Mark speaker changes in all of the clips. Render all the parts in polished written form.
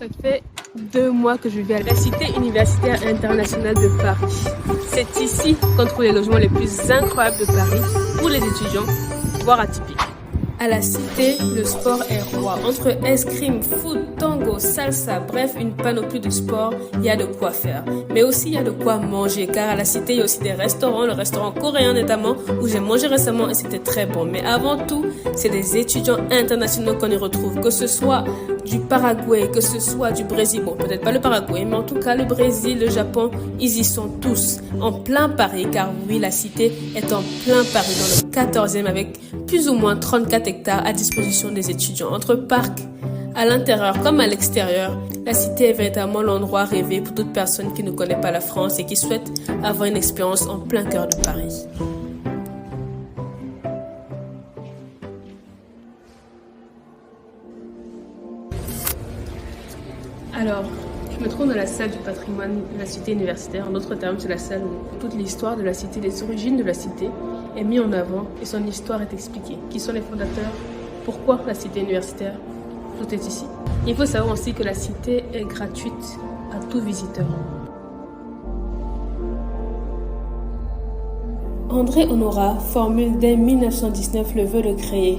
Speaker 1: Ça fait 2 mois que je vis à la Cité universitaire internationale de Paris. C'est ici qu'on trouve les logements les plus incroyables de Paris pour les étudiants, voire atypiques. À la Cité, le sport est roi. Entre escrime, foot, tango, salsa, bref, une panoplie de sports, il y a de quoi faire. Mais aussi, il y a de quoi manger, car à la Cité, il y a aussi des restaurants, le restaurant coréen notamment, où j'ai mangé récemment et c'était très bon. Mais avant tout, c'est des étudiants internationaux qu'on y retrouve, que ce soit du Paraguay, que ce soit du Brésil, bon, peut-être pas le Paraguay, mais en tout cas, le Brésil, le Japon, ils y sont tous, en plein Paris, car oui, la Cité est en plein Paris, dans le 14e, avec plus ou moins 34 hectares à disposition des étudiants. Entre parcs, à l'intérieur comme à l'extérieur, la Cité est véritablement l'endroit rêvé pour toute personne qui ne connaît pas la France et qui souhaite avoir une expérience en plein cœur de Paris. Alors, je me trouve dans la salle du patrimoine de la Cité universitaire. En d'autres termes, c'est la salle où toute l'histoire de la Cité, les origines de la Cité est mise en avant et son histoire est expliquée. Qui sont les fondateurs? Pourquoi la Cité universitaire? Tout est ici. Il faut savoir aussi que la Cité est gratuite à tout visiteur. André Honorat formule dès 1919 le vœu de créer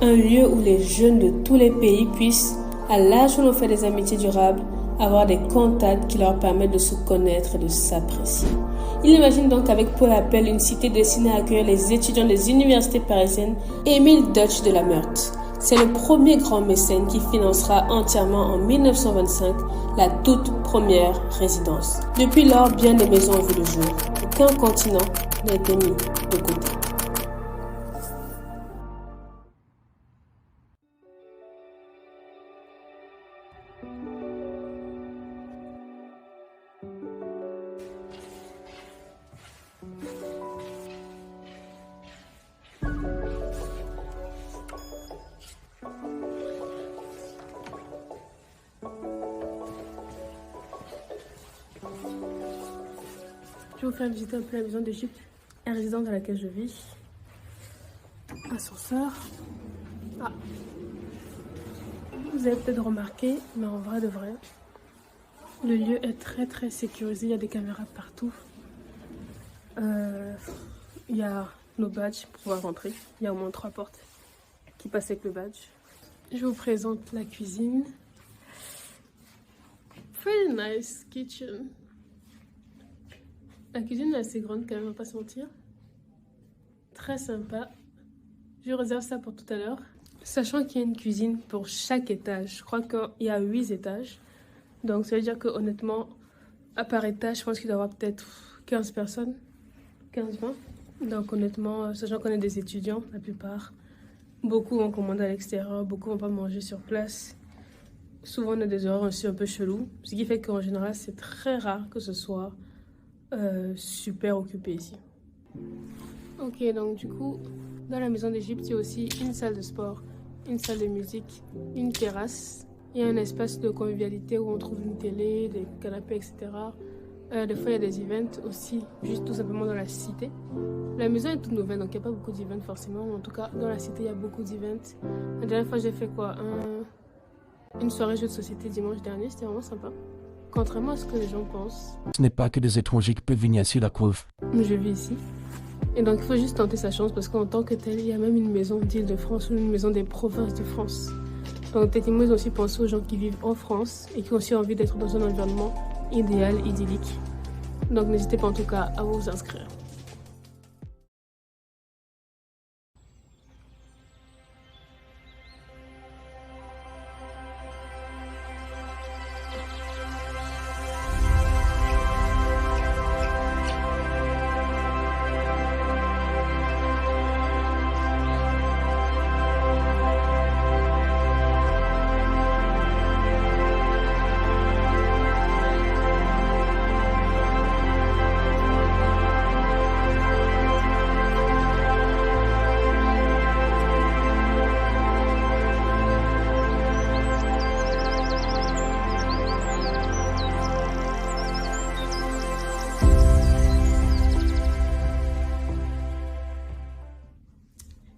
Speaker 1: un lieu où les jeunes de tous les pays puissent, à l'âge où l'on fait des amitiés durables, avoir des contacts qui leur permettent de se connaître et de s'apprécier. Il imagine donc avec Paul Appel une cité destinée à accueillir les étudiants des universités parisiennes. Émile Deutsch de la Meurthe, c'est le premier grand mécène qui financera entièrement en 1925 la toute première résidence. Depuis lors, bien des maisons ont vu le jour. Aucun continent n'a été mis de côté. Je vais vous faire visiter un peu la maison d'Égypte, la résidence dans laquelle je vis. Ascenseur. Ah. Vous avez peut-être remarqué, mais en vrai de vrai, le lieu est très sécurisé. Il y a des caméras partout. Il y a nos badges pour pouvoir rentrer. Il y a au moins 3 portes qui passent avec le badge. Je vous présente la cuisine. Pretty nice kitchen. La cuisine est assez grande quand même, on va pas se mentir. Très sympa. Je réserve ça pour tout à l'heure. Sachant qu'il y a une cuisine pour chaque étage. Je crois qu'il y a 8 étages. Donc ça veut dire que honnêtement, à par étage, je pense qu'il doit y avoir peut-être 15 personnes. 15-20. Donc honnêtement, sachant qu'on est des étudiants, la plupart, beaucoup vont commander à l'extérieur, beaucoup vont pas manger sur place. Souvent on a des horaires aussi un peu chelous. Ce qui fait qu'en général, c'est très rare que ce soit super occupé ici. Ok, donc du coup, dans la maison d'Égypte, il y a aussi une salle de sport, une salle de musique, une terrasse. Il y a un espace de convivialité où on trouve une télé, des canapés, etc. Des fois, il y a des events aussi, juste tout simplement dans la cité. La maison est toute nouvelle, donc il n'y a pas beaucoup d'events forcément. Mais en tout cas, dans la cité, il y a beaucoup d'events. La dernière fois, j'ai fait quoi? Une soirée jeu de société dimanche dernier, c'était vraiment sympa. Contrairement à ce que les gens pensent.
Speaker 2: Ce n'est pas que des étrangers qui peuvent venir ici, la preuve.
Speaker 1: Je vis ici. Et donc, il faut juste tenter sa chance parce qu'en tant que tel, il y a même une maison d'Île-de-France ou une maison des provinces de France. Donc, techniquement, ils ont aussi pensé aux gens qui vivent en France et qui ont aussi envie d'être dans un environnement idéal, idyllique. Donc, n'hésitez pas en tout cas à vous inscrire.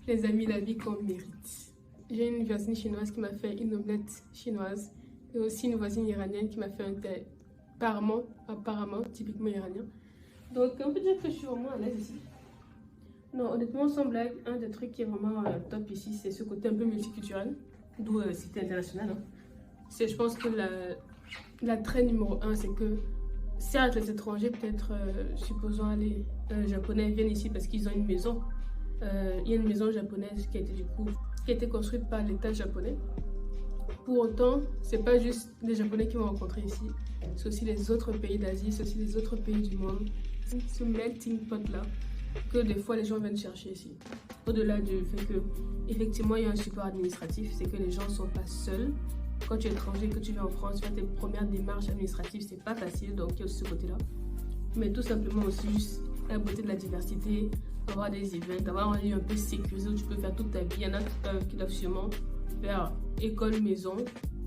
Speaker 1: Les amis, la vie qu'on mérite. J'ai une voisine chinoise qui m'a fait une omelette chinoise Et aussi une voisine iranienne qui m'a fait un thé apparemment, typiquement iranien. Donc on peut dire que je suis vraiment à l'aise ici. Non, honnêtement, sans blague, un des trucs qui est vraiment top ici, c'est ce côté un peu multiculturel, d'où cité internationale. Hein. C'est, je pense que la trait numéro un, c'est que certes, les étrangers, peut-être, supposons les japonais, viennent ici parce qu'ils ont une maison. Il y a une maison japonaise qui a été construite par l'État japonais. Pour autant, c'est pas juste les Japonais qui vont rencontrer ici, c'est aussi les autres pays d'Asie, c'est aussi les autres pays du monde. Ce melting pot là que des fois les gens viennent chercher ici. Au-delà du fait que effectivement il y a un support administratif, c'est que les gens sont pas seuls. Quand tu es étranger, que tu viens en France, faire tes premières démarches administratives, c'est pas facile, donc il y a aussi ce côté-là. Mais tout simplement aussi juste la beauté de la diversité, avoir des events, avoir un lieu un peu sécurisé où tu peux faire toute ta vie. Il y en a qui doivent sûrement faire école, maison.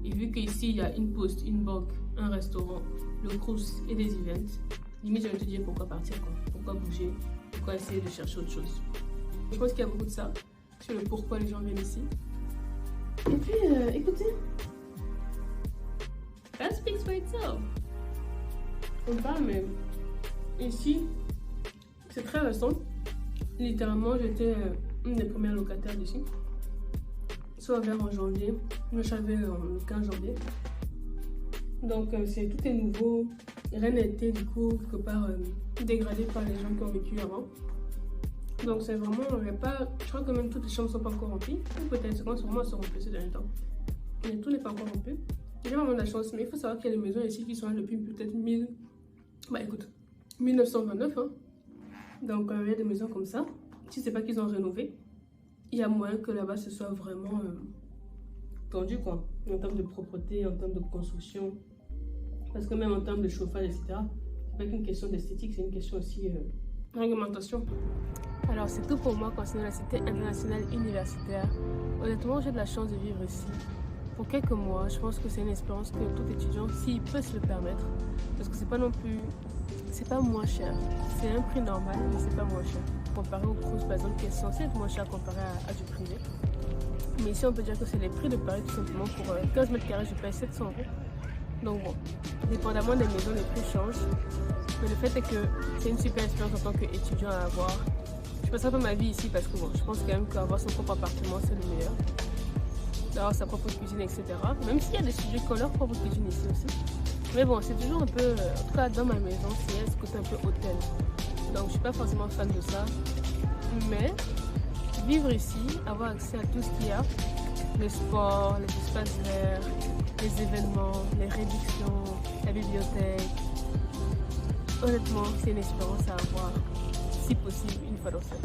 Speaker 1: Et vu qu'ici il y a une poste, une banque, un restaurant, le cruise et des events, limite je vais te dire pourquoi partir, quoi. Pourquoi bouger, pourquoi essayer de chercher autre chose. Je pense qu'il y a beaucoup de ça sur le pourquoi les gens viennent ici. Et puis écoutez, that speaks for itself. On parle, mais ici c'est très récent. Littéralement j'étais une des premières locataires d'ici. Soit vers en janvier, moi j'avais le 15 janvier. Donc tout est nouveau, rien n'a été du coup quelque part dégradé par les gens qui ont vécu avant. Donc c'est vraiment, il n'y a pas, je crois que même toutes les chambres ne sont pas encore remplies. Ou peut-être c'est vraiment se remplies ces derniers temps. Mais tout n'est pas encore rempli. J'ai vraiment de la chance, mais il faut savoir qu'il y a des maisons ici qui sont là depuis peut-être 1929. Hein. Donc il y a des maisons comme ça. Si c'est pas qu'ils ont rénové, il y a moyen que là-bas ce soit vraiment tendu quoi, en termes de propreté, en termes de construction, parce que même en termes de chauffage, etc., c'est pas qu'une question d'esthétique, c'est une question aussi de réglementation. Alors c'est tout pour moi concernant la Cité internationale universitaire. Honnêtement, j'ai de la chance de vivre ici pour quelques mois. Je pense que c'est une expérience que tout étudiant, s'il peut se le permettre, parce que c'est pas non plus, c'est pas moins cher, c'est un prix normal, mais c'est pas moins cher. Comparé au cruise par exemple qui est censé être moins cher comparé à du privé. Mais ici on peut dire que c'est les prix de Paris tout simplement. Pour 15 mètres carrés je paye 700 €. Donc bon, dépendamment des maisons les prix changent. Mais le fait est que c'est une super expérience en tant qu'étudiant à avoir. Je passerai pas ma vie ici parce que bon, je pense quand même qu'avoir son propre appartement c'est le meilleur. D'avoir sa propre cuisine, etc. Même s'il y a des studios qui ont leur propre cuisine ici aussi. Mais bon, c'est toujours un peu, en tout cas dans ma maison, c'est ce côté un peu hôtel. Donc je suis pas forcément fan de ça. Mais vivre ici, avoir accès à tout ce qu'il y a, le sport, les espaces verts, les événements, les réductions, la bibliothèque, honnêtement, c'est une expérience à avoir, si possible, une fois dans sa vie.